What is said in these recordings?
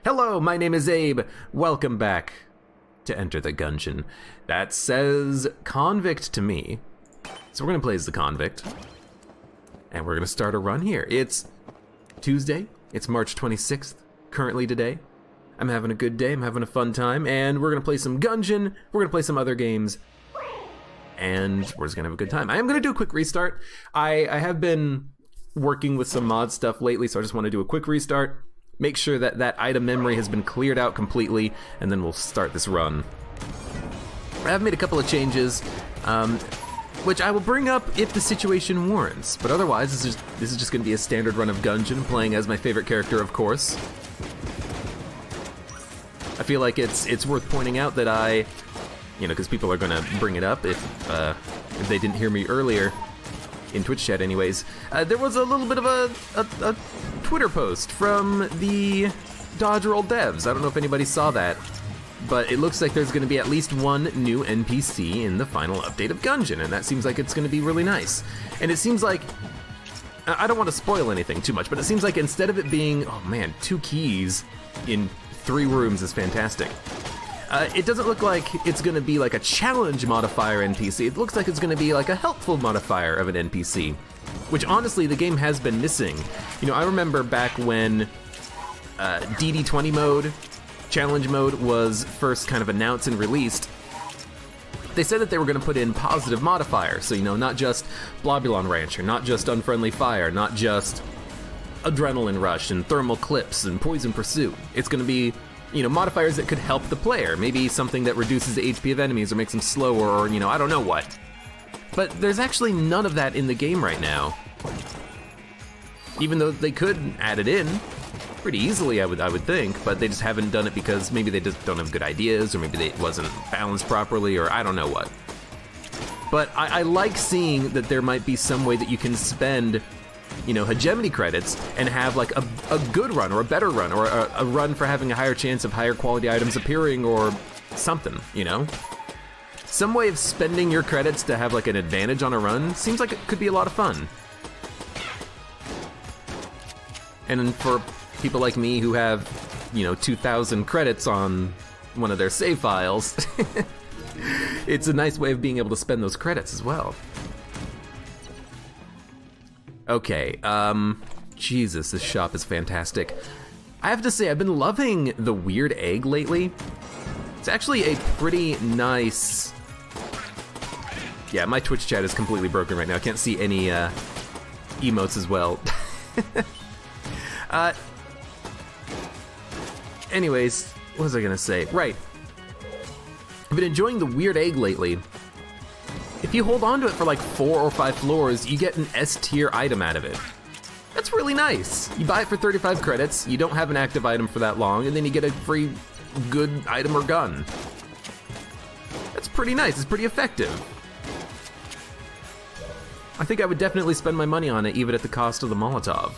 Hello, my name is Abe. Welcome back to Enter the Gungeon. That says convict to me. So we're gonna play as the convict. And we're gonna start a run here. It's Tuesday, it's March 26th, currently today. I'm having a good day, I'm having a fun time, and we're gonna play some Gungeon, we're gonna play some other games, and we're just gonna have a good time. I am gonna do a quick restart. I have been working with some mod stuff lately, so I just wanna do a quick restart. Make sure that that item memory has been cleared out completely, and then we'll start this run. I have made a couple of changes, which I will bring up if the situation warrants. But otherwise, this is just going to be a standard run of Gungeon, playing as my favorite character, of course. I feel like it's worth pointing out that because people are going to bring it up if they didn't hear me earlier. In Twitch chat anyways, there was a little bit of a Twitter post from the Dodge Roll devs. I don't know if anybody saw that, but it looks like there's going to be at least one new NPC in the final update of Gungeon, and that seems like it's going to be really nice. And it seems like, I don't want to spoil anything too much, but it seems like instead of it being, oh man, 2 keys in 3 rooms is fantastic. It doesn't look like it's going to be like a challenge modifier NPC. It looks like it's going to be like a helpful modifier of an NPC, which honestly the game has been missing. You know, I remember back when DD20 mode, challenge mode, was first kind of announced and released. They said that they were going to put in positive modifiers, so not just Blobulon Rancher, not just Unfriendly Fire, not just Adrenaline Rush and Thermal Clips and Poison Pursuit. It's going to be modifiers that could help the player. Maybe something that reduces the HP of enemies or makes them slower, or, I don't know what. But there's actually none of that in the game right now. Even though they could add it in pretty easily, I would think, but they just haven't done it because maybe they just don't have good ideas, or maybe it wasn't balanced properly, or I don't know what. But I like seeing that there might be some way that you can spend hegemony credits and have like a good run or a better run or a run for having a higher chance of higher quality items appearing or something, Some way of spending your credits to have like an advantage on a run seems like it could be a lot of fun. And for people like me who have, 2,000 credits on one of their save files, it's a nice way of being able to spend those credits as well. Okay, Jesus, this shop is fantastic. I have to say, I've been loving the weird egg lately. It's actually a pretty nice... Yeah, my Twitch chat is completely broken right now. I can't see any emotes as well. Anyways, what was I gonna say? Right. I've been enjoying the weird egg lately. If you hold on to it for like 4 or 5 floors, you get an S tier item out of it. That's really nice. You buy it for 35 credits, you don't have an active item for that long, and then you get a free good item or gun. That's pretty nice, it's pretty effective. I think I would definitely spend my money on it, even at the cost of the Molotov.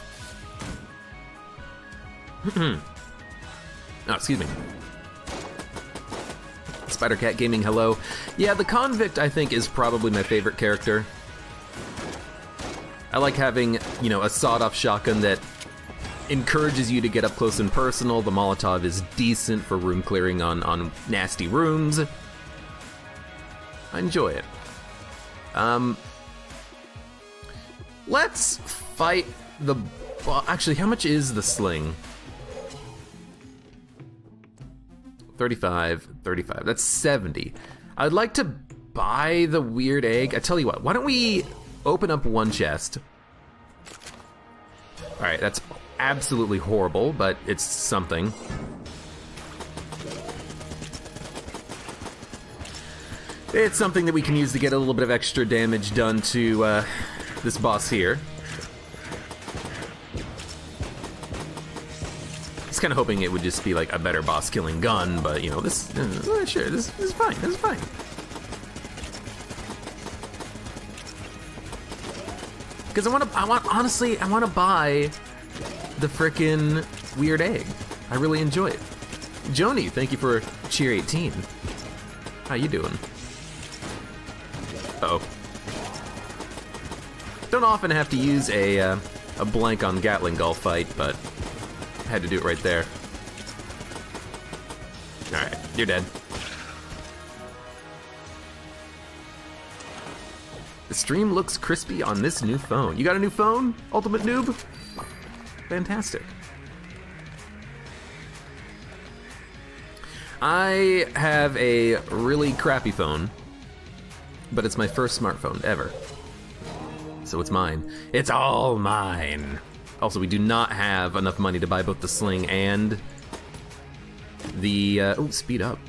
Oh, excuse me. Spider-Cat Gaming, hello. Yeah, the Convict, I think, is probably my favorite character. I like having, a sawed-off shotgun that encourages you to get up close and personal. The Molotov is decent for room clearing on nasty rooms. I enjoy it. Let's fight the... Actually, how much is the sling? 35, that's 70. I'd like to buy the weird egg. I tell you what, why don't we open up one chest? All right, that's absolutely horrible, but it's something. It's something that we can use to get a little bit of extra damage done to this boss here. I was kind of hoping it would just be like a better boss killing gun, but this is fine, this is fine. Because honestly, I want to buy the frickin' weird egg. I really enjoy it. Joni, thank you for cheer 18. How you doing? Uh-oh. Don't often have to use a blank on Gatling Gull fight, but had to do it right there. Alright, you're dead. The stream looks crispy on this new phone. You got a new phone, Ultimate Noob? Fantastic. I have a really crappy phone, but it's my first smartphone ever. So it's mine. It's all mine. Also, we do not have enough money to buy both the sling and the, oh, speed up.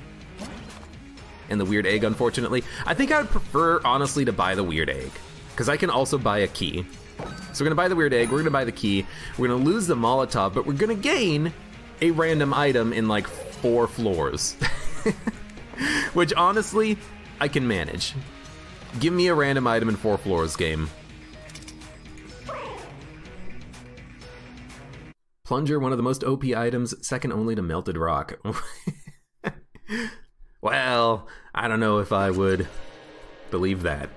And the weird egg, unfortunately. I think I would prefer, honestly, to buy the weird egg, because I can also buy a key. So we're gonna buy the weird egg, we're gonna buy the key, we're gonna lose the Molotov, but we're gonna gain a random item in like 4 floors. Which, honestly, I can manage. Give me a random item in 4 floors, game. Plunger, one of the most OP items, second only to melted rock. Well, I don't know if I would believe that.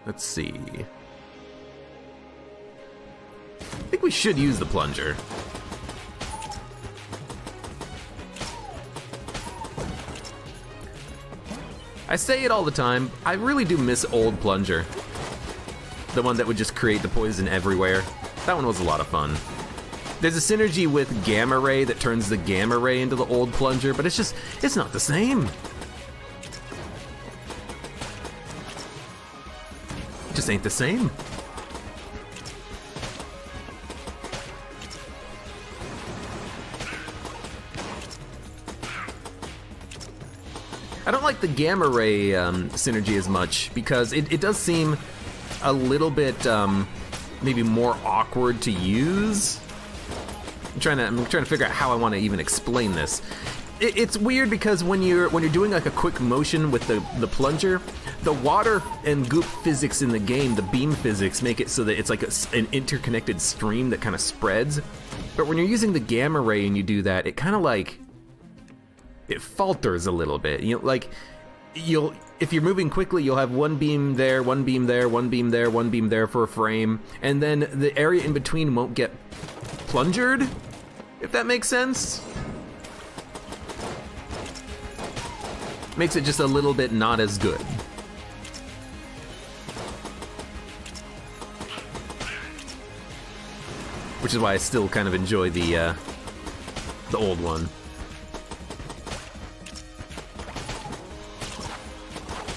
Let's see. I think we should use the plunger. I say it all the time, I really do miss old plunger. The one that would just create the poison everywhere. That one was a lot of fun. There's a synergy with Gamma Ray that turns the Gamma Ray into the old plunger, but it's not the same. It just ain't the same. I don't like the Gamma Ray synergy as much because it does seem a little bit maybe more awkward to use. I'm trying to figure out how I want to even explain this. It's weird because when you're doing like a quick motion with the plunger, the water and goop physics in the game, the beam physics, make it so that it's like an interconnected stream that kind of spreads. But when you're using the Gamma Ray and you do that, it kind of like it falters a little bit. You know, like if you're moving quickly, you'll have one beam there, one beam there, one beam there, one beam there for a frame, and then the area in between won't get plungered, if that makes sense. Makes it just a little bit not as good. Which is why I still kind of enjoy the old one.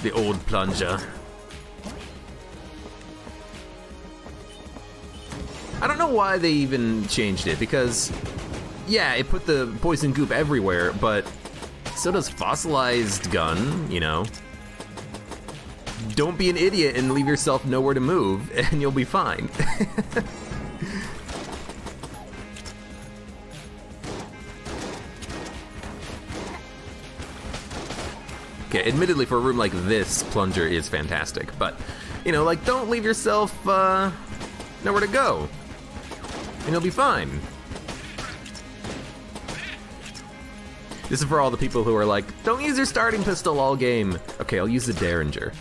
The old plunger. I don't know why they even changed it, because, yeah, it put the poison goop everywhere, but so does fossilized gun, you know. Don't be an idiot and leave yourself nowhere to move, and you'll be fine. Okay, admittedly, for a room like this, plunger is fantastic, but, you know, like, don't leave yourself nowhere to go, and you'll be fine. This is for all the people who are like, don't use your starting pistol all game. Okay, I'll use the Derringer.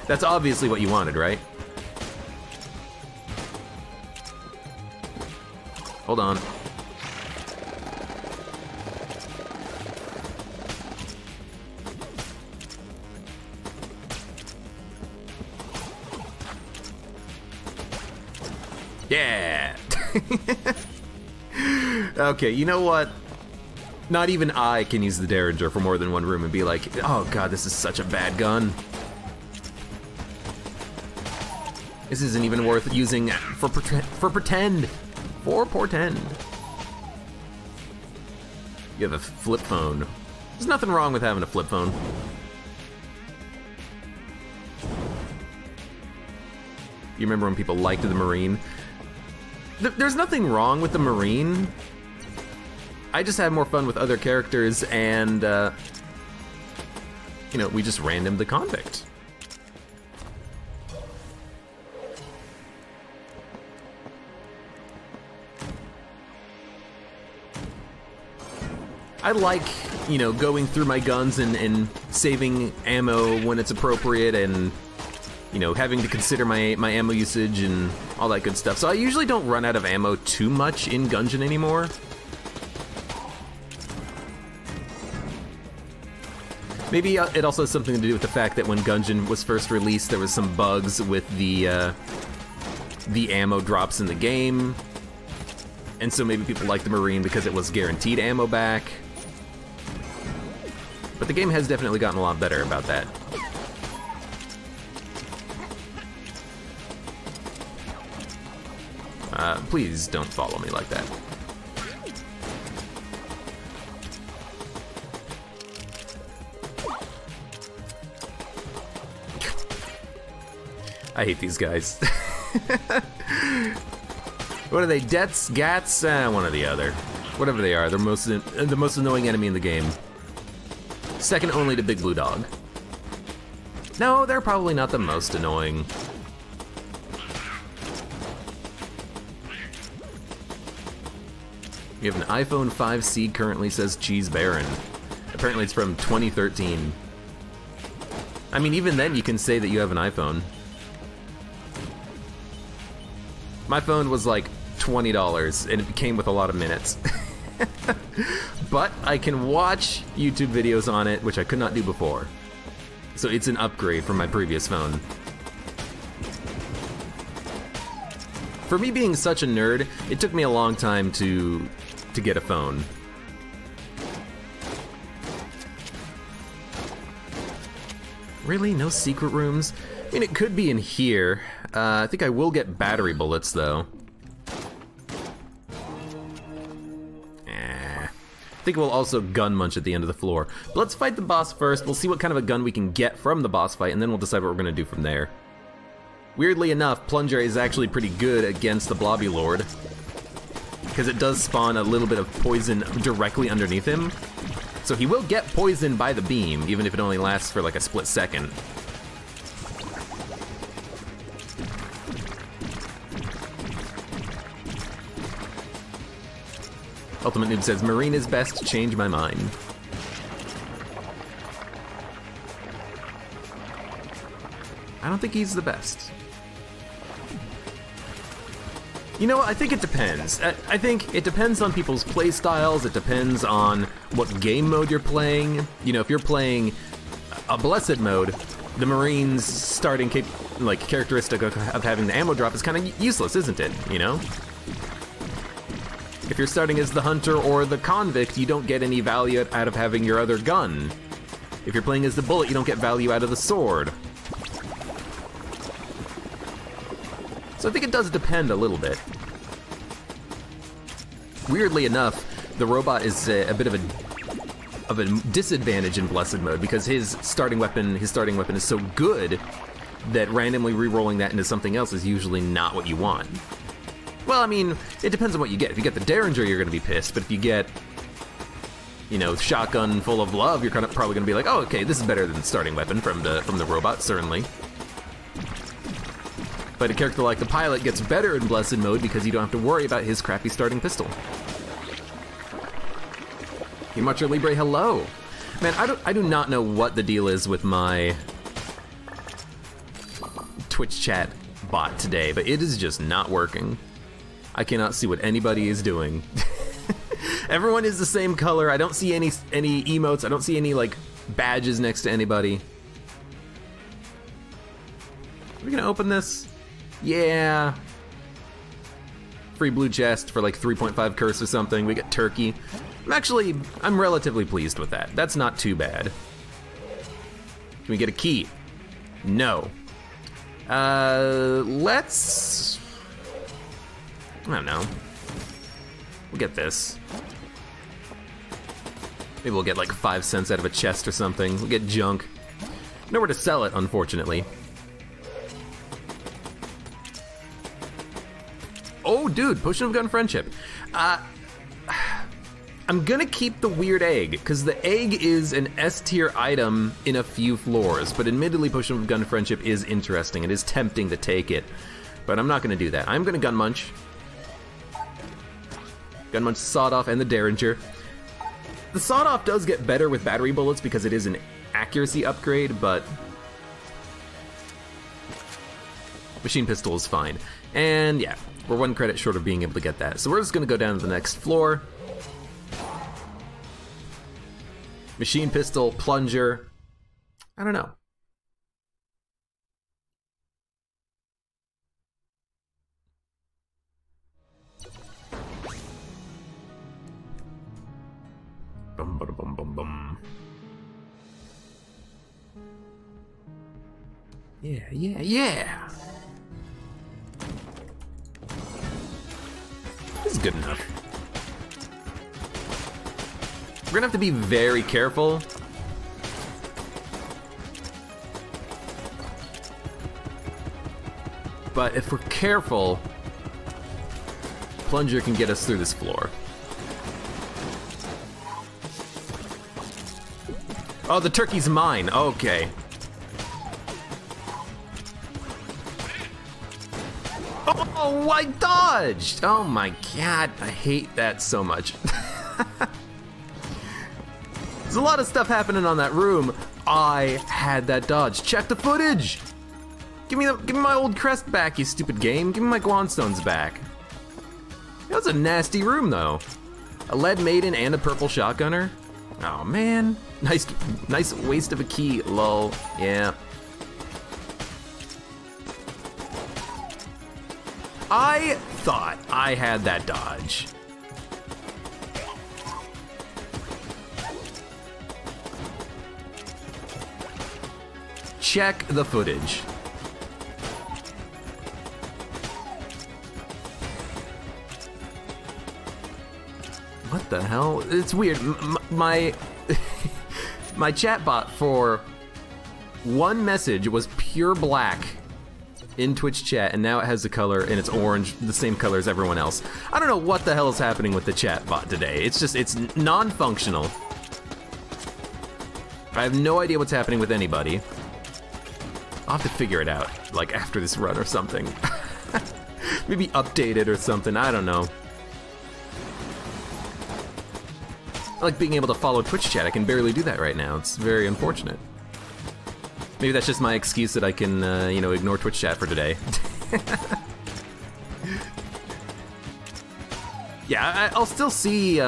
That's obviously what you wanted, right? Hold on. Yeah! Okay, you know what? Not even I can use the Derringer for more than one room and be like, oh god, this is such a bad gun. This isn't even worth using for pretend. For portend. You have a flip phone. There's nothing wrong with having a flip phone. You remember when people liked the Marine? There's nothing wrong with the Marine. I just had more fun with other characters, and, you know, we just randomed the convict. I like, you know, going through my guns and saving ammo when it's appropriate, and you know, having to consider my ammo usage and all that good stuff. So I usually don't run out of ammo too much in Gungeon anymore. Maybe it also has something to do with the fact that when Gungeon was first released, there was some bugs with the ammo drops in the game. And so maybe people like the Marine because it was guaranteed ammo back. But the game has definitely gotten a lot better about that. Please don't follow me like that. I hate these guys. What are they? Dets? Gats? One or the other. Whatever they are, they're the most annoying enemy in the game. Second only to Big Blue Dog. No, they're probably not the most annoying. You have an iPhone 5C currently, says Cheese Baron. Apparently it's from 2013. I mean, even then you can say that you have an iPhone. My phone was like $20 and it came with a lot of minutes. But I can watch YouTube videos on it, which I could not do before. So it's an upgrade from my previous phone. For me being such a nerd, it took me a long time to get a phone. Really? No secret rooms? I mean, it could be in here. I think I will get battery bullets, though. I think we'll also gun munch at the end of the floor. But let's fight the boss first. We'll see what kind of a gun we can get from the boss fight, and then we'll decide what we're going to do from there. Weirdly enough, Plunger is actually pretty good against the Blobby Lord, because it does spawn a little bit of poison directly underneath him. So he will get poisoned by the beam, even if it only lasts for like a split second. Ultimate Noob says, Marine is best, change my mind. I don't think he's the best. You know, I think it depends. I think it depends on people's play styles, it depends on what game mode you're playing. You know, if you're playing a Blessed mode, the Marine's starting characteristic of having the ammo drop is kind of useless, isn't it? You know? If you're starting as the Hunter or the Convict, you don't get any value out of having your other gun. If you're playing as the Bullet, you don't get value out of the sword. So I think it does depend a little bit. Weirdly enough, the robot is a bit of a disadvantage in Blessed mode because his starting weapon is so good that randomly re-rolling that into something else is usually not what you want. Well, I mean, it depends on what you get. If you get the Derringer, you're gonna be pissed, but if you get, you know, Shotgun Full of Love, you're probably gonna be like, oh, okay, this is better than the starting weapon from the robot, certainly. But a character like the Pilot gets better in Blessed mode because you don't have to worry about his crappy starting pistol. Himacha Libre, hello! Man, I do not know what the deal is with my Twitch chat bot today, but it is just not working. I cannot see what anybody is doing. Everyone is the same color. I don't see any emotes. I don't see any, like, badges next to anybody. Are we gonna open this? Yeah. Free blue chest for like 3.5 curse or something. We get turkey. I'm relatively pleased with that. That's not too bad. Can we get a key? No. Let's... I don't know. We'll get this. Maybe we'll get like 5 cents out of a chest or something. We'll get junk. Nowhere to sell it, unfortunately. Oh, dude, Potion of Gun Friendship. I'm gonna keep the weird egg, because the egg is an S-tier item in a few floors, but admittedly Potion of Gun Friendship is interesting. It is tempting to take it, but I'm not gonna do that. I'm gonna Gun Munch. Gun Munch, Sawed Off, and the Derringer. The Sawed Off does get better with battery bullets because it is an accuracy upgrade, but Machine pistol is fine. And yeah, we're 1 credit short of being able to get that. So we're just gonna go down to the next floor. Machine pistol, plunger. I don't know. Bum, bum, bum, bum, bum. Yeah, yeah, yeah! This is good enough. We're gonna have to be very careful. But if we're careful, plunger can get us through this floor. Oh, the turkey's mine. Okay. Oh, I dodged! Oh my god, I hate that so much. There's a lot of stuff happening on that room. I had that dodge. Check the footage! Give me my old crest back, you stupid game. Give me my Guanstones back. That was a nasty room, though. A lead maiden and a purple shotgunner. Oh man, nice waste of a key. Lol. Yeah. I thought I had that dodge. Check the footage. What the hell? It's weird. My my chatbot for one message was pure black in Twitch chat, and now it has the color and it's orange, the same color as everyone else. I don't know what the hell is happening with the chatbot today. It's non-functional. I have no idea what's happening with anybody. I'll have to figure it out, like after this run or something. Maybe update it or something, I don't know. I like being able to follow Twitch chat. I can barely do that right now. It's very unfortunate. Maybe that's just my excuse that I can, you know, ignore Twitch chat for today. Yeah, I'll still see,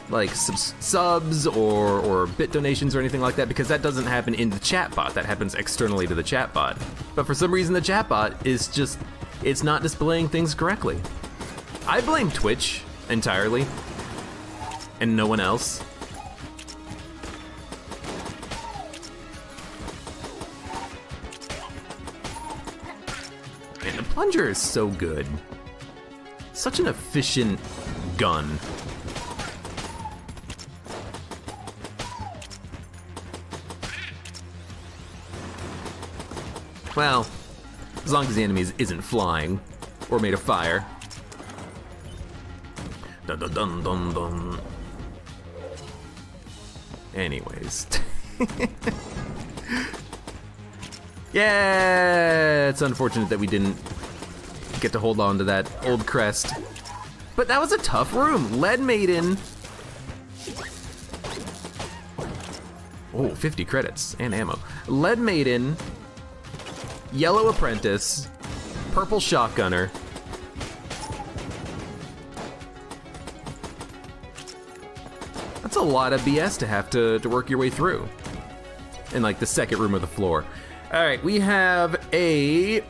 like, subs or bit donations or anything like that, because that doesn't happen in the chatbot. That happens externally to the chatbot. But for some reason, the chatbot is just, it's not displaying things correctly. I blame Twitch entirely, and no one else. Man, the plunger is so good. Such an efficient gun. Well, as long as the enemy isn't flying or made of fire. Dun dun dun dun dun. Anyways. Yeah, it's unfortunate that we didn't get to hold on to that old crest. But that was a tough room. Lead Maiden. Oh, 50 credits and ammo. Lead Maiden, Yellow Apprentice, Purple Shotgunner. That's a lot of BS to have to work your way through in like the second room of the floor. All right, we have a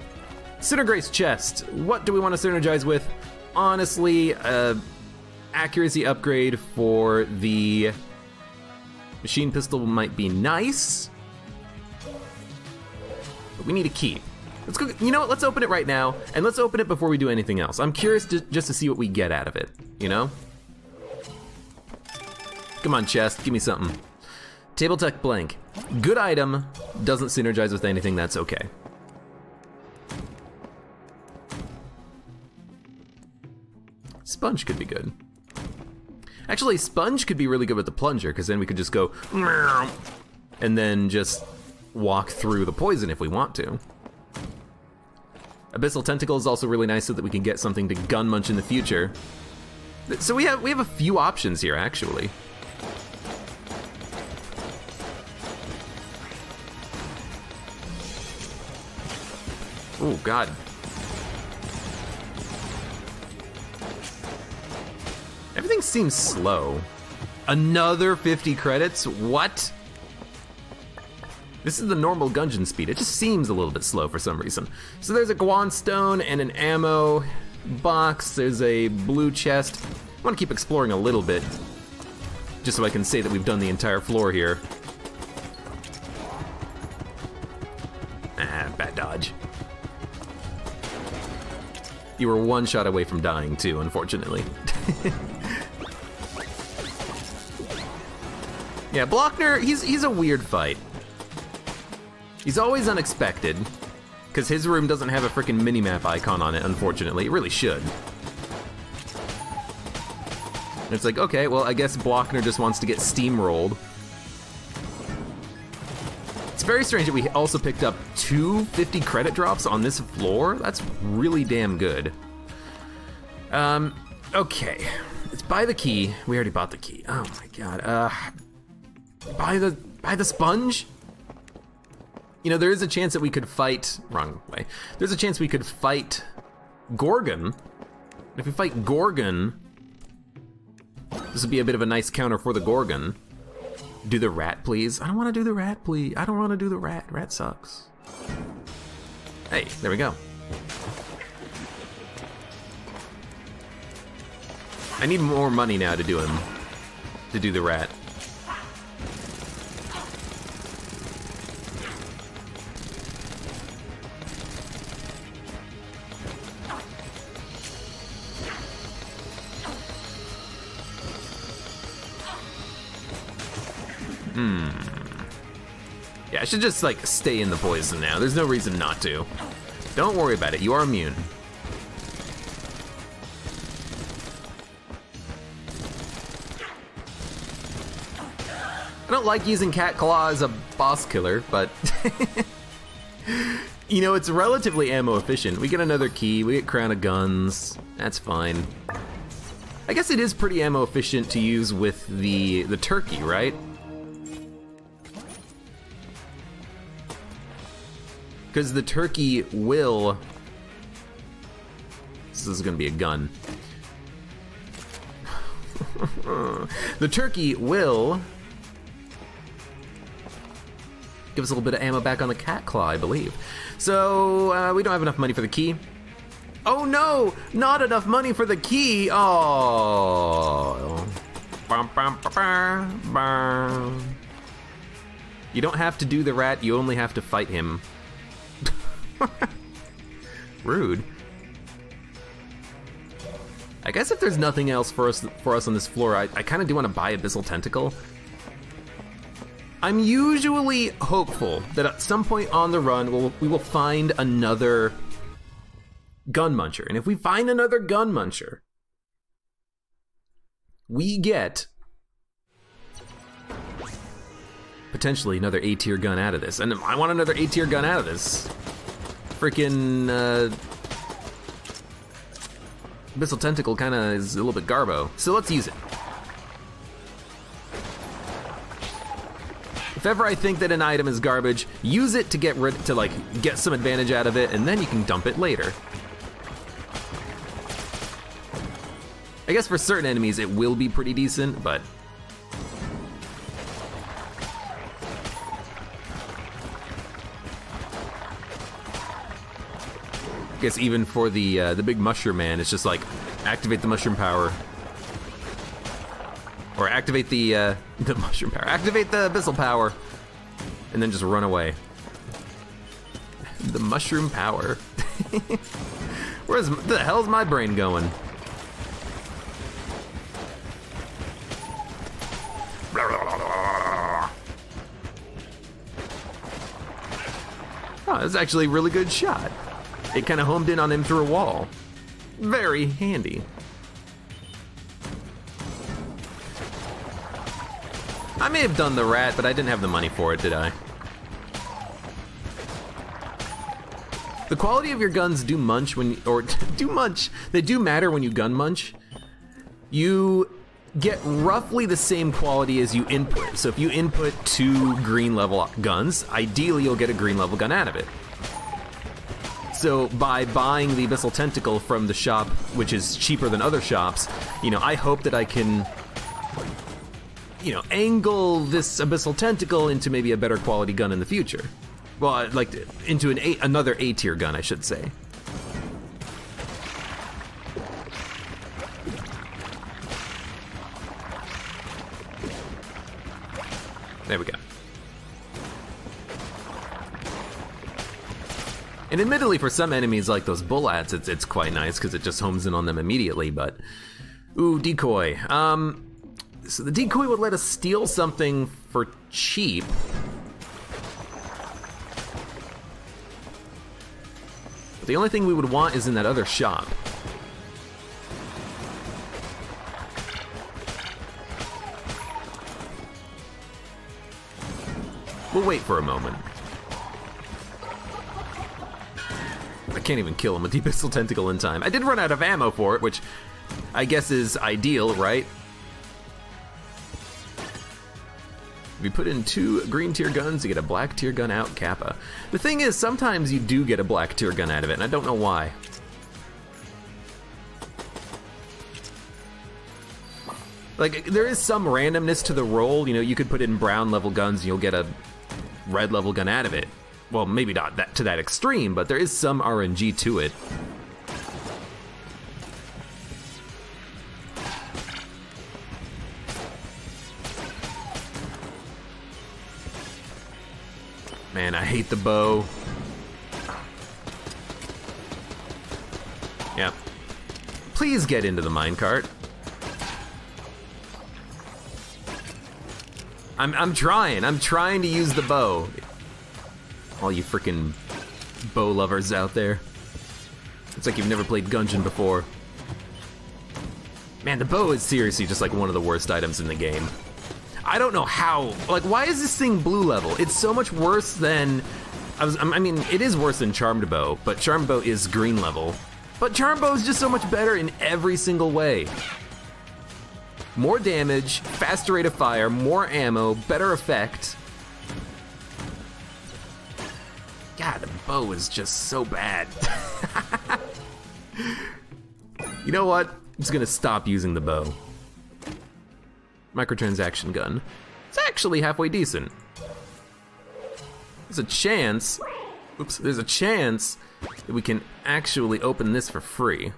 Synergrace chest. What do we want to synergize with? Honestly, accuracy upgrade for the machine pistol might be nice, but we need a key. Let's go. You know what? Let's open it right now, and let's open it before we do anything else. I'm curious just to see what we get out of it. You know? Come on, chest, give me something. Table Tech Blank. Good item, doesn't synergize with anything, that's okay. Sponge could be good. Actually, Sponge could be really good with the plunger, because then we could just go and then just walk through the poison if we want to. Abyssal Tentacle is also really nice so that we can get something to gun munch in the future. So we have a few options here, actually. Oh, God. Everything seems slow. Another 50 credits? What? This is the normal Gungeon speed. It just seems a little bit slow for some reason. So there's a Guan Stone and an ammo box. There's a blue chest. I want to keep exploring a little bit, just so I can say that we've done the entire floor here. Ah, bad dodge. You were one shot away from dying too, unfortunately. Yeah, Blockner, he's a weird fight. He's always unexpected, because his room doesn't have a freaking minimap icon on it, unfortunately. It really should. And it's like, okay, well, I guess Blockner just wants to get steamrolled. It's very strange that we also picked up 2 50 credit drops on this floor. That's really damn good. Okay. Let's buy the key. We already bought the key. Oh my god. Buy the sponge? You know, there is a chance that we could fight... Wrong way. There's a chance we could fight Gorgon. If we fight Gorgon, this would be a bit of a nice counter for the Gorgon. Do the rat, please. I don't want to do the rat, please. I don't want to do the rat. Rat sucks. Hey, there we go. I need more money now to do him. To do the rat. Yeah, I should just, like, stay in the poison now. There's no reason not to. Don't worry about it. You are immune. I don't like using Cat Claw as a boss killer, but... you know, it's relatively ammo efficient. We get another key, we get Crown of Guns. That's fine. I guess it is pretty ammo efficient to use with the turkey, right? Because the turkey will... This is gonna be a gun. The turkey will give us a little bit of ammo back on the cat claw, I believe. So, we don't have enough money for the key. Oh no! Not enough money for the key! Oh. You don't have to do the rat, you only have to fight him. Rude. I guess if there's nothing else for us on this floor, I kind of do want to buy Abyssal Tentacle. I'm usually hopeful that at some point on the run we will find another Gun Muncher, and if we find another Gun Muncher, we get potentially another A-tier gun out of this, and I want another A-tier gun out of this. Freaking Abyssal Tentacle kind of is a little bit garbo, so let's use it. If ever I think that an item is garbage, use it to get get some advantage out of it, and then you can dump it later. I guess for certain enemies it will be pretty decent, but I guess even for the big mushroom man, it's just like activate the mushroom power, or activate the mushroom power, activate the abyssal power, and then just run away. The mushroom power. Where the hell's my brain going? Oh, that's actually a really good shot. It kind of homed in on him through a wall. Very handy. I may have done the rat, but I didn't have the money for it, did I? The quality of your guns do munch when, or do munch. They do matter when you gun munch. You get roughly the same quality as you input. So if you input 2 green level guns, ideally you'll get a green level gun out of it. So by buying the Abyssal Tentacle from the shop, which is cheaper than other shops, you know, I hope that I can, you know, angle this Abyssal Tentacle into maybe a better quality gun in the future. Well, like, into another A-tier gun, I should say. There we go. And admittedly, for some enemies like those bullats, it's quite nice because it just homes in on them immediately, but... Ooh, decoy. So the decoy would let us steal something for cheap. But the only thing we would want is in that other shop. We'll wait for a moment. I can't even kill him with the Abyssal Tentacle in time. I did run out of ammo for it, which I guess is ideal, right? If you put in 2 green tier guns, you get a black tier gun out Kappa. The thing is, sometimes you do get a black tier gun out of it, and I don't know why. Like, there is some randomness to the roll. You know, you could put in brown level guns and you'll get a red level gun out of it. Well, maybe not that to that extreme, but there is some RNG to it. Man, I hate the bow. Yep. Please get into the minecart. I'm trying to use the bow. All you freaking bow lovers out there. It's like you've never played Gungeon before. Man, the bow is seriously just like one of the worst items in the game. I don't know how, like, why is this thing blue level? It's so much worse than, I mean, it is worse than Charmed Bow, but Charmed Bow is green level. But Charmed Bow is just so much better in every single way. More damage, faster rate of fire, more ammo, better effect. God, the bow is just so bad. You know what? I'm just gonna stop using the bow. Microtransaction gun. It's actually halfway decent. There's a chance, oops, there's a chance that we can actually open this for free.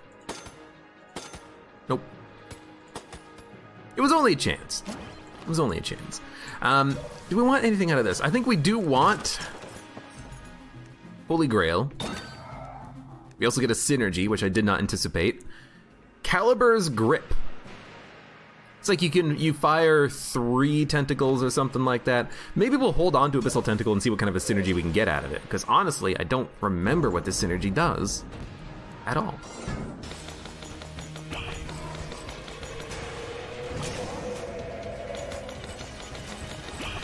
Nope. It was only a chance. It was only a chance. Do we want anything out of this? I think we do want Holy Grail. We also get a synergy, which I did not anticipate. Calibur's Grip. It's like you fire 3 tentacles or something like that. Maybe we'll hold on to Abyssal Tentacle and see what kind of a synergy we can get out of it. Because honestly, I don't remember what this synergy does at all.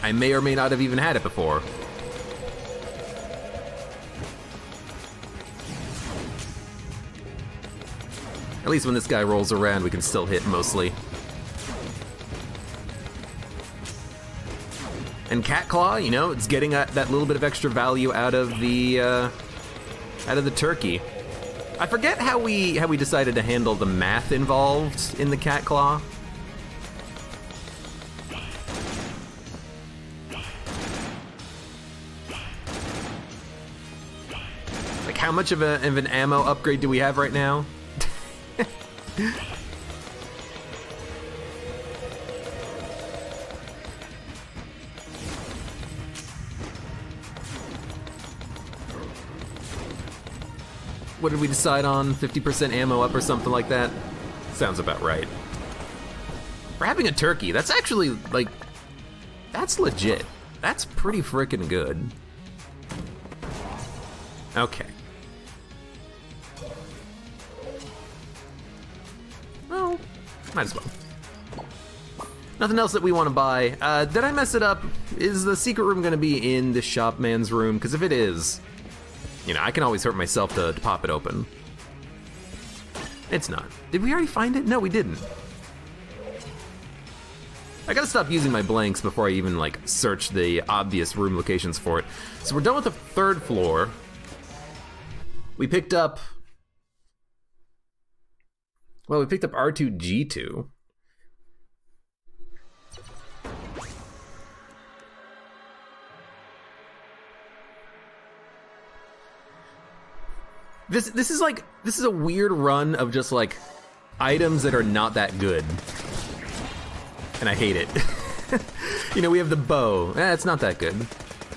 I may or may not have even had it before. At least when this guy rolls around, we can still hit mostly. And Cat Claw, you know, it's getting that little bit of extra value out of the turkey. I forget how we decided to handle the math involved in the Cat Claw. Like, how much of an ammo upgrade do we have right now? What did we decide on? 50% ammo up or something like that? Sounds about right. For having a turkey, that's actually, like, that's legit. That's pretty frickin' good. Okay. Well, might as well. Nothing else that we want to buy. Did I mess it up? Is the secret room gonna be in the shop man's room? Because if it is, you know, I can always hurt myself to pop it open. It's not. Did we already find it? No, we didn't. I gotta stop using my blanks before I even, like, search the obvious room locations for it. So we're done with the 3rd floor. We picked up... Well, we picked up R2-G2. This is a weird run of just like items that are not that good, and I hate it. You know, we have the bow. It's not that good.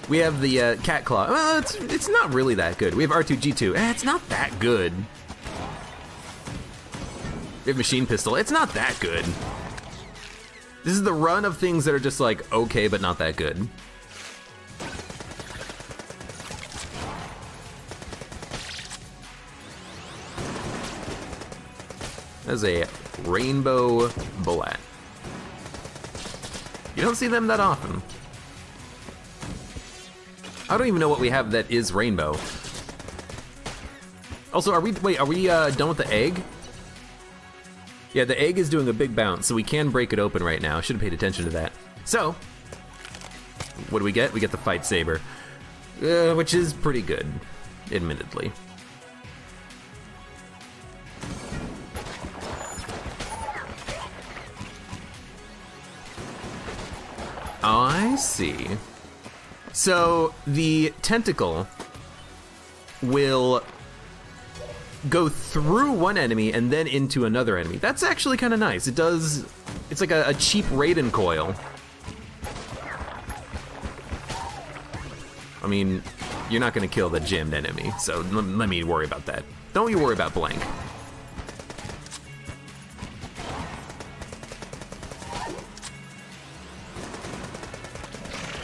We have the cat claw. Well, it's not really that good. We have R2-G2. It's not that good. We have machine pistol. It's not that good. This is the run of things that are just like okay, but not that good. That's a rainbow bullet. You don't see them that often. I don't even know what we have that is rainbow. Also, are we done with the egg? Yeah, the egg is doing a big bounce, so we can break it open right now. I should have paid attention to that. So, what do we get? We get the fight saber, which is pretty good, admittedly. I see. So the tentacle will go through one enemy and then into another enemy. That's actually kind of nice. It's like a cheap Raiden coil. I mean, you're not gonna kill the jammed enemy, so let me worry about that. Don't you worry about blank.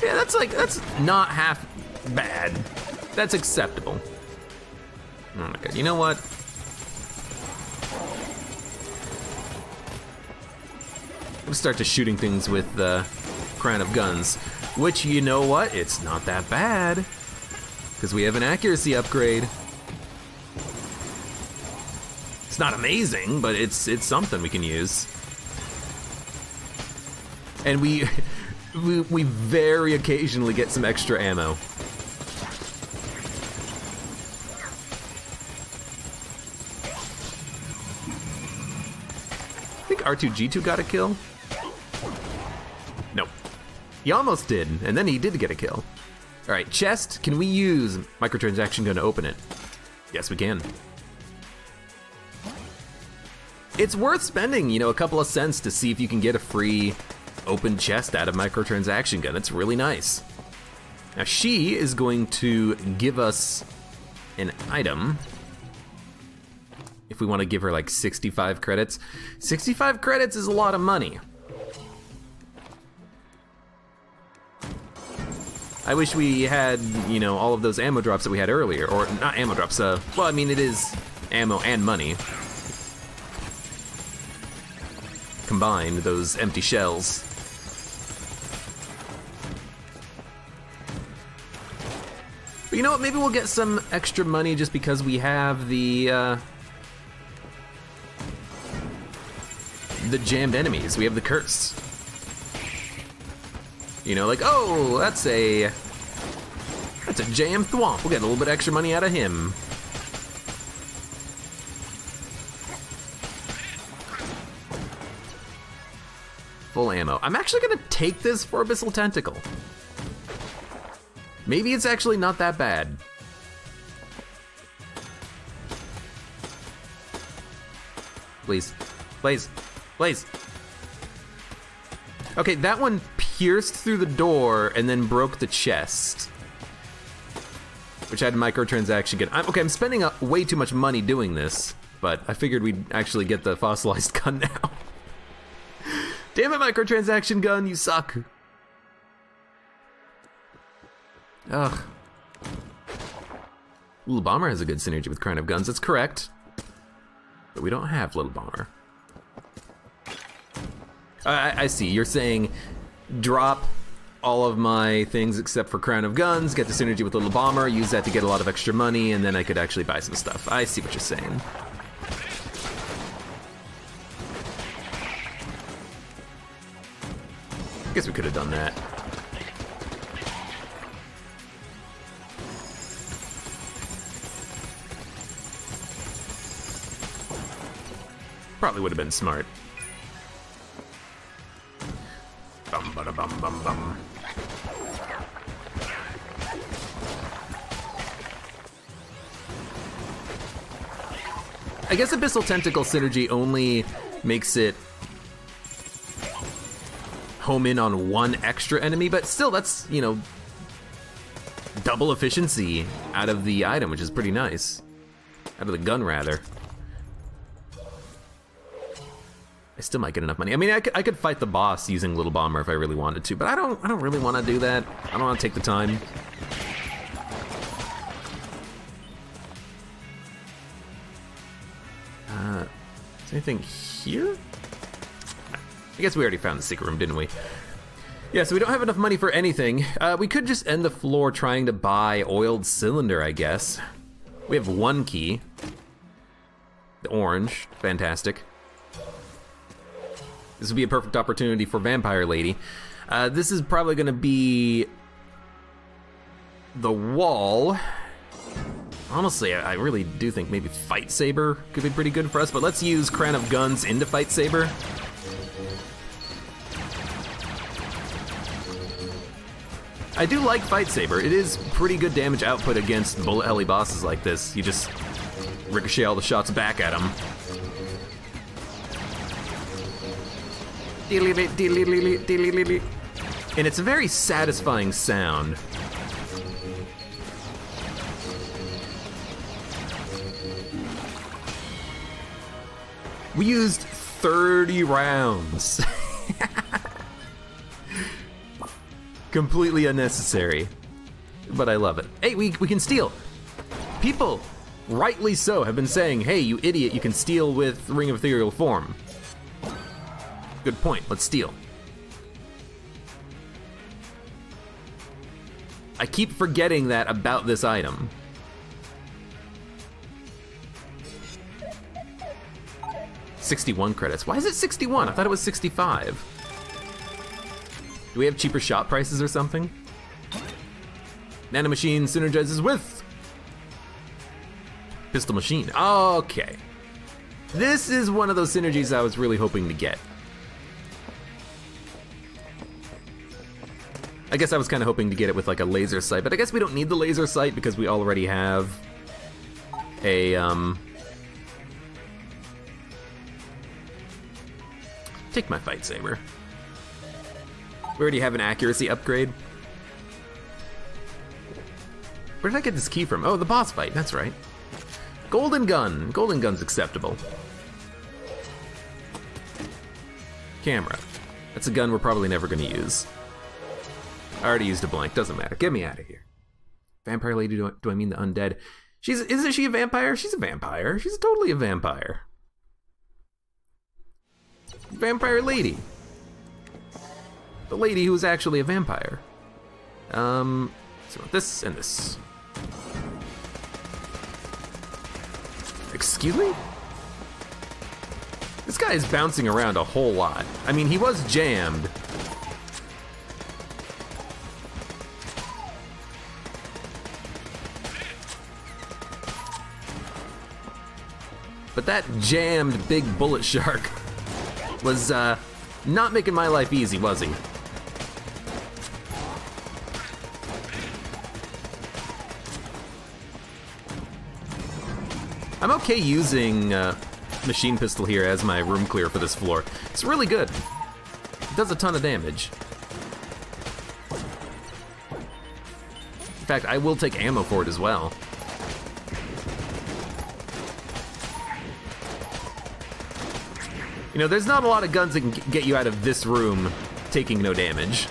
Yeah, that's not half bad. That's acceptable. Oh my god, you know what? We'll start to shooting things with the Crown of Guns, which, you know what? It's not that bad, because we have an accuracy upgrade. It's not amazing, but it's something we can use. And we very occasionally get some extra ammo. I think R2-G2 got a kill. Nope. He almost did, and then he did get a kill. All right, chest. Can we use microtransaction gun to open it? Yes, we can. It's worth spending, you know, a couple of cents to see if you can get a free open chest out of microtransaction gun. It's really nice. Now she is going to give us an item. If we want to give her like 65 credits. 65 credits is a lot of money. I wish we had, you know, all of those ammo drops that we had earlier. Or not ammo drops, well, I mean, it is ammo and money. Combined, those empty shells. But you know what, maybe we'll get some extra money just because we have the jammed enemies. We have the curse. You know, like, oh, that's a jammed thwomp. We'll get a little bit extra money out of him. Full ammo. I'm actually gonna take this for Abyssal Tentacle. Maybe it's actually not that bad. Please, please, please. Okay, that one pierced through the door and then broke the chest, which had microtransaction gun. Okay, I'm spending way too much money doing this, but I figured we'd actually get the fossilized gun now. Damn it, microtransaction gun, you suck. Ugh. Little Bomber has a good synergy with Crown of Guns, that's correct. But we don't have Little Bomber. I see, you're saying drop all of my things except for Crown of Guns, get the synergy with Little Bomber, use that to get a lot of extra money, and then I could actually buy some stuff. I see what you're saying. I guess we could have done that. Probably would have been smart. Bum bada bum bum bum. I guess Abyssal Tentacle synergy only makes it home in on one extra enemy, but still, that's, you know, double efficiency out of the item, which is pretty nice. Out of the gun, rather. I still might get enough money. I mean, I could fight the boss using Little Bomber if I really wanted to, but I don't really want to do that. I don't want to take the time. Is anything here? I guess we already found the secret room, didn't we? Yeah, so we don't have enough money for anything. We could just end the floor trying to buy oiled cylinder, I guess. We have one key. The orange, fantastic. This would be a perfect opportunity for Vampire Lady. This is probably gonna be the wall. Honestly, I really do think maybe Fight Saber could be pretty good for us, but let's use Crown of Guns into Fight Saber. I do like Fight Saber. It is pretty good damage output against bullet heli bosses like this. You just ricochet all the shots back at them. And it's a very satisfying sound. We used 30 rounds. Completely unnecessary, but I love it. Hey, we can steal. People, rightly so, have been saying, hey, you idiot, you can steal with Ring of Ethereal Form. Good point, let's steal. I keep forgetting that about this item. $61 credits. Why is it 61? I thought it was 65. Do we have cheaper shop prices or something? Nano Machine synergizes with Pistol Machine. Okay. This is one of those synergies I was really hoping to get. I guess I was kind of hoping to get it with like a laser sight, but I guess we don't need the laser sight because we already have a, take my Fight Saber. We already have an accuracy upgrade. Where did I get this key from? Oh, the boss fight, that's right. Golden Gun. Golden Gun's acceptable. Camera. That's a gun we're probably never gonna use. I already used a blank, doesn't matter. Get me out of here. Vampire Lady, do I mean the undead? Isn't she a vampire? She's a vampire. She's totally a vampire. Vampire Lady. The lady who is actually a vampire. So this and this. Excuse me? This guy is bouncing around a whole lot. I mean, he was jammed. But that jammed big bullet shark was not making my life easy, was he? I'm okay using Machine Pistol here as my room clear for this floor. It's really good. It does a ton of damage. In fact, I will take ammo for it as well. You know, there's not a lot of guns that can get you out of this room taking no damage.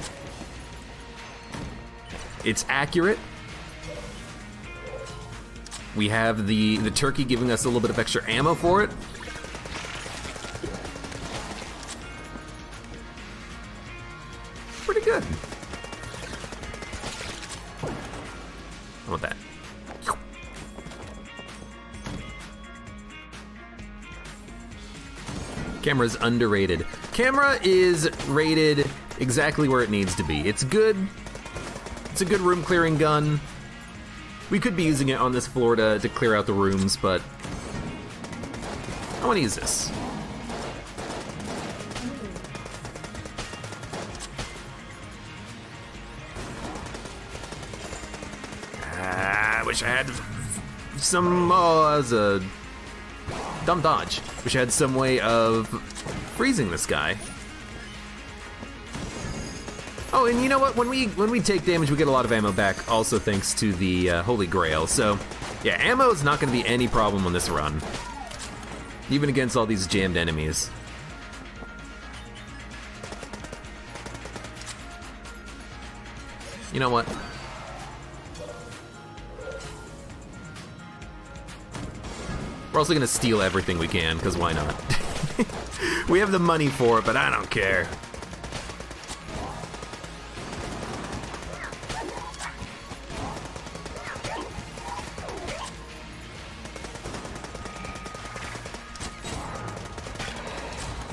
It's accurate. We have the turkey giving us a little bit of extra ammo for it. Pretty good. I want that. Camera's underrated. Camera is rated exactly where it needs to be. It's good. It's a good room clearing gun. We could be using it on this floor to clear out the rooms, but I want to use this. wish I had some, oh, that was a dumb dodge. Wish I had some way of freezing this guy. Oh, and you know what? When we take damage, we get a lot of ammo back, also thanks to the Holy Grail. So, yeah, ammo is not going to be any problem on this run, even against all these jammed enemies. You know what? We're also gonna steal everything we can, because why not? We have the money for it, but I don't care.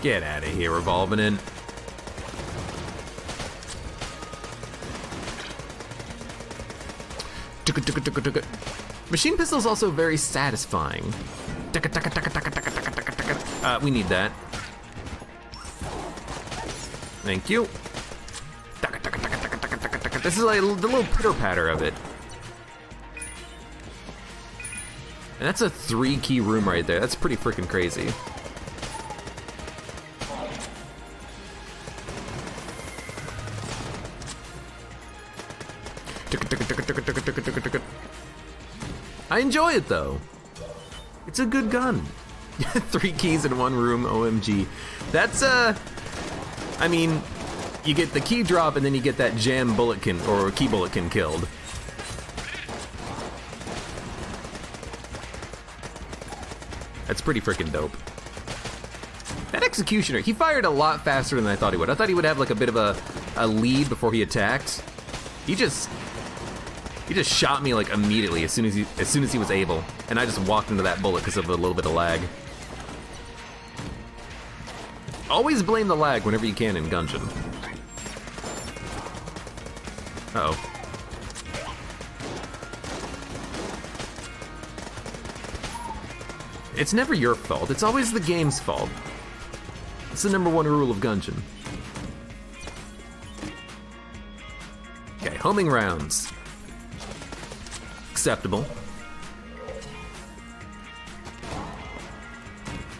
Get out of here, revolving in. Machine pistol is also very satisfying. We need that. Thank you. This is like the little pitter patter of it. And that's a 3-key room right there. That's pretty freaking crazy. I enjoy it though. It's a good gun. 3 keys in 1 room, OMG. That's I mean, you get the key drop and then you get that jam bulletkin or key bulletkin killed. That's pretty freaking dope. That executioner, he fired a lot faster than I thought he would. I thought he would have like a bit of a lead before he attacked. He just shot me like immediately as soon as he was able, and I just walked into that bullet because of a little bit of lag. Always blame the lag whenever you can in Gungeon. Uh-oh. It's never your fault, it's always the game's fault. It's the #1 rule of Gungeon. Okay, homing rounds. Acceptable.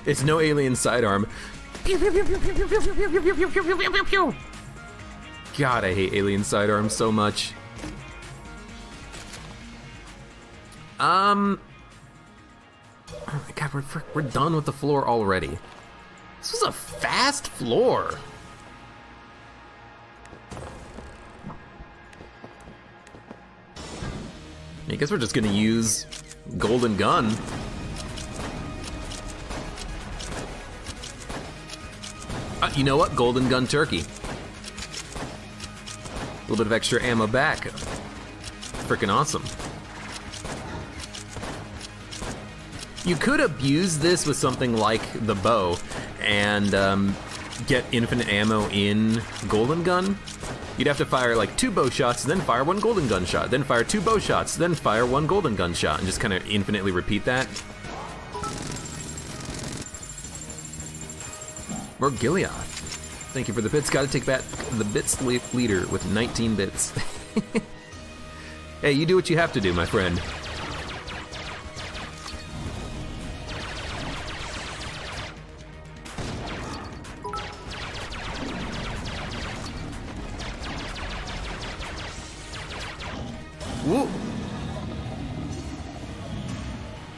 It's no alien sidearm. God, I hate alien sidearms so much. Oh my god, we're done with the floor already. This was a fast floor. I guess we're just gonna use Golden Gun. You know what? Golden Gun Turkey. A little bit of extra ammo back. Freaking awesome. You could abuse this with something like the bow and get infinite ammo in Golden Gun. You'd have to fire like 2 bow shots, then fire 1 golden gun shot, then fire 2 bow shots, then fire 1 golden gun shot, and just kind of infinitely repeat that. Or Gilead. Thank you for the bits. Gotta take back the bits leader with 19 bits. Hey, you do what you have to do, my friend. Woo.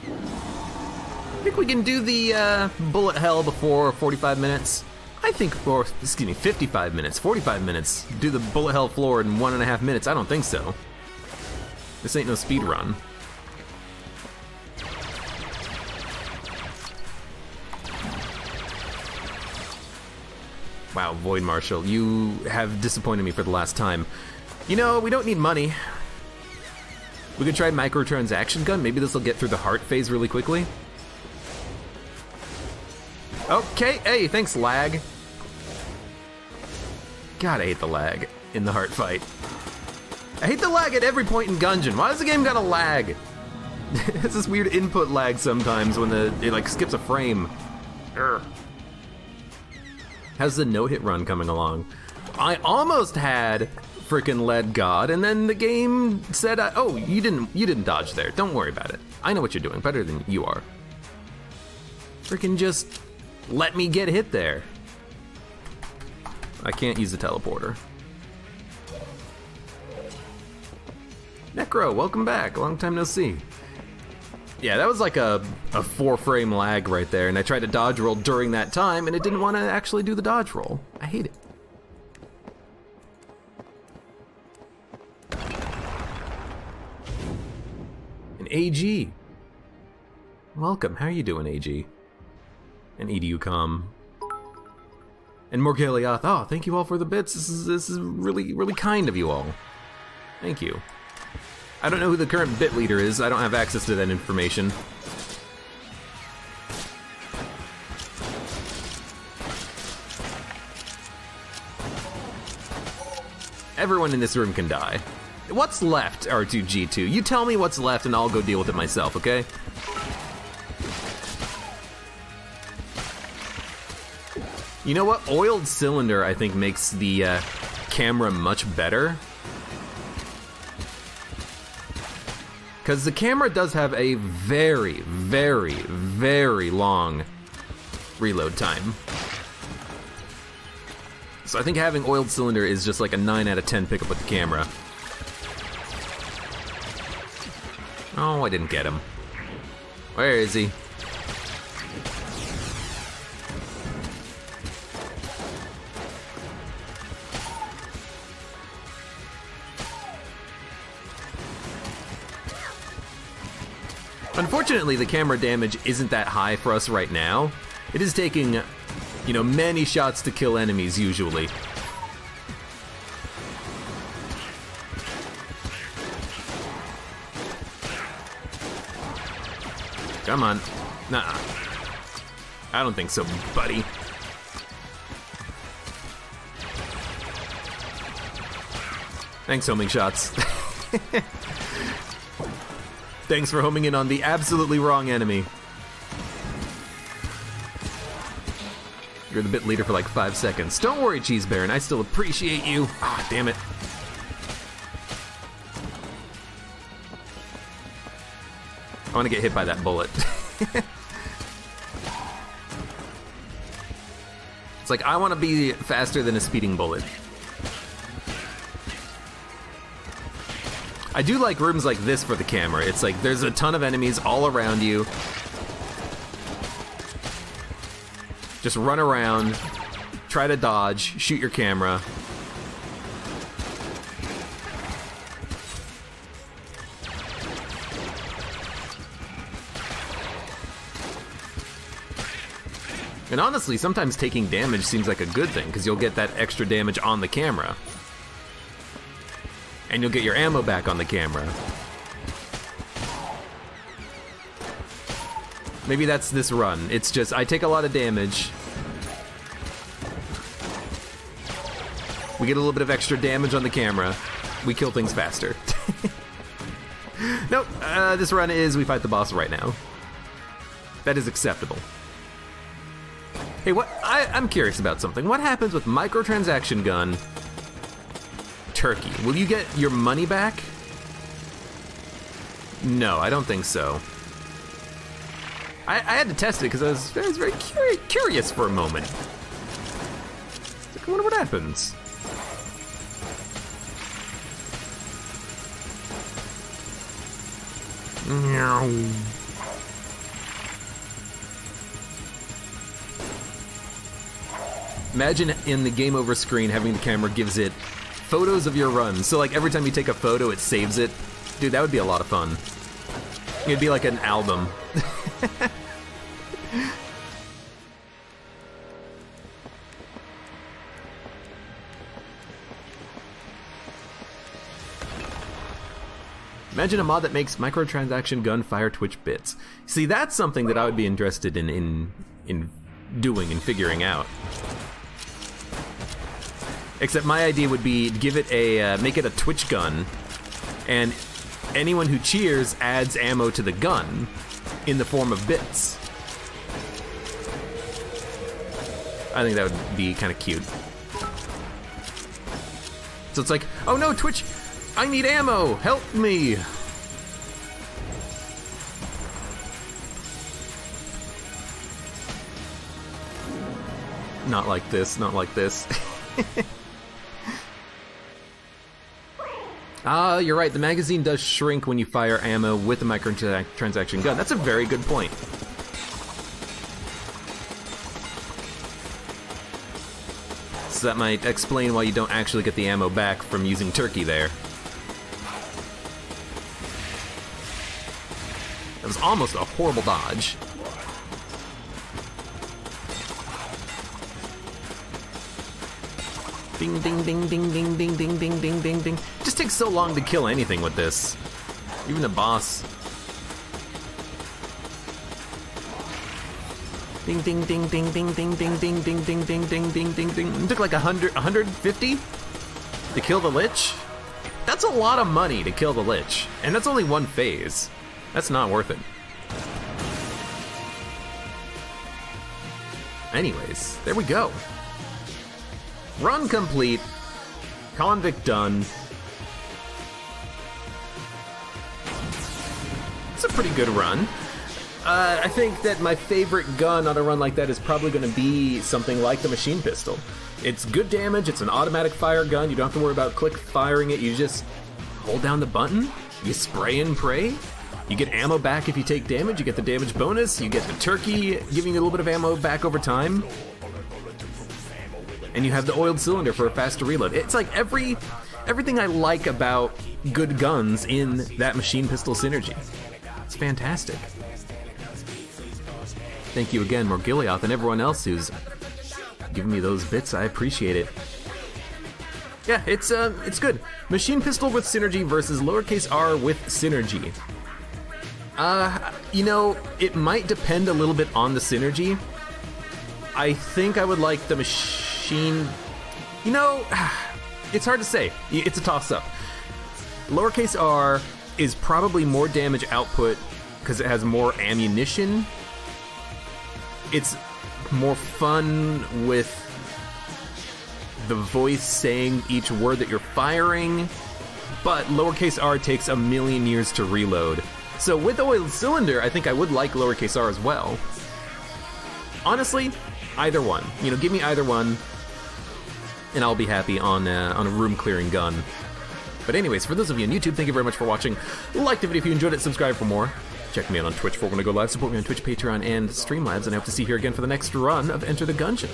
I think we can do the bullet hell before 45 minutes. I think, or excuse me, 55 minutes, 45 minutes. Do the bullet hell floor in 1.5 minutes. I don't think so. This ain't no speed run. Wow, Void Marshal, you have disappointed me for the last time. You know, we don't need money. We could try microtransaction gun. Maybe this will get through the heart phase really quickly. Okay, hey, thanks, lag. God, I hate the lag in the heart fight. I hate the lag at every point in Gungeon. Why does the game gotta lag? It's this weird input lag sometimes when it like skips a frame. Urgh. How's the no-hit run coming along? I almost had frickin' lead god, and then the game said, "Oh, you didn't dodge there. Don't worry about it. I know what you're doing better than you are." Frickin' just let me get hit there. I can't use the teleporter. Necro, welcome back. Long time no see. Yeah, that was like a 4-frame lag right there, and I tried to dodge roll during that time, and it didn't want to actually do the dodge roll. I hate it. An AG. Welcome. How are you doing, AG? And EduCom. And Morgaliath. Oh, thank you all for the bits. This is really, really kind of you all. Thank you. I don't know who the current bit leader is. I don't have access to that information. Everyone in this room can die. What's left, R2-G2? You tell me what's left and I'll go deal with it myself, okay? You know what? Oiled cylinder, I think, makes the camera much better. Because the camera does have a very, very, very long reload time. So I think having oiled cylinder is just like a 9 out of 10 pickup with the camera. Oh, I didn't get him. Where is he? Unfortunately, the camera damage isn't that high for us right now. It is taking, you know, many shots to kill enemies usually. Come on. Nah. I don't think so, buddy. Thanks, homing shots. Thanks for homing in on the absolutely wrong enemy. You're the bit leader for like 5 seconds. Don't worry, Cheese Baron, I still appreciate you. Ah, damn it. I want to get hit by that bullet. It's like, I want to be faster than a speeding bullet. I do like rooms like this for the camera. It's like there's a ton of enemies all around you. Just run around, try to dodge, shoot your camera. And honestly, sometimes taking damage seems like a good thing, because you'll get that extra damage on the camera. And you'll get your ammo back on the camera. Maybe that's this run. It's just, I take a lot of damage. We get a little bit of extra damage on the camera. We kill things faster. Nope, this run is we fight the boss right now. That is acceptable. Hey, I'm curious about something. What happens with microtransaction gun turkey? Will you get your money back? No, I don't think so. I had to test it because I was very curious for a moment. Like, I wonder what happens. Imagine in the game over screen having the camera gives it photos of your run. So like every time you take a photo, it saves it. Dude, that would be a lot of fun. It'd be like an album. Imagine a mod that makes microtransaction gunfire Twitch bits. See, that's something that I would be interested in doing and figuring out. Except my idea would be give it a make it a Twitch gun, and anyone who cheers adds ammo to the gun in the form of bits. I think that would be kind of cute. So it's like, oh no, Twitch, I need ammo, help me. Not like this, not like this. Ah, you're right, the magazine does shrink when you fire ammo with a microtransaction gun. That's a very good point. So that might explain why you don't actually get the ammo back from using turkey there. That was almost a horrible dodge. Ding ding ding ding ding ding ding ding ding ding ding. It just takes so long to kill anything with this. Even the boss. Ding ding ding ding ding ding ding ding ding ding ding ding ding ding ding. It took like 150 to kill the Lich? That's a lot of money to kill the Lich. And that's only one phase. That's not worth it. Anyways, there we go. Run complete. Convict done. It's a pretty good run. I think that my favorite gun on a run like that is probably going to be something like the machine pistol. It's good damage, it's an automatic fire gun, you don't have to worry about click firing it, you just hold down the button, you spray and pray, you get ammo back if you take damage, you get the damage bonus, you get the turkey giving you a little bit of ammo back over time, and you have the oiled cylinder for a faster reload. It's like everything I like about good guns in that machine pistol synergy. It's fantastic. Thank you again, Morgilioth, and everyone else who's giving me those bits. I appreciate it. Yeah, it's good. Machine pistol with synergy versus lowercase r with synergy. You know, it might depend a little bit on the synergy. I think I would like the machine... You know, it's hard to say. It's a toss-up. Lowercase r is probably more damage output because it has more ammunition. It's more fun with the voice saying each word that you're firing, but lowercase r takes a million years to reload. So with oiled cylinder, I think I would like lowercase r as well. Honestly, either one. You know, give me either one, and I'll be happy on a room clearing gun. But anyways, for those of you on YouTube, thank you very much for watching. Like the video if you enjoyed it, subscribe for more. Check me out on Twitch for when I go live, support me on Twitch, Patreon, and Streamlabs, and I hope to see you here again for the next run of Enter the Gungeon.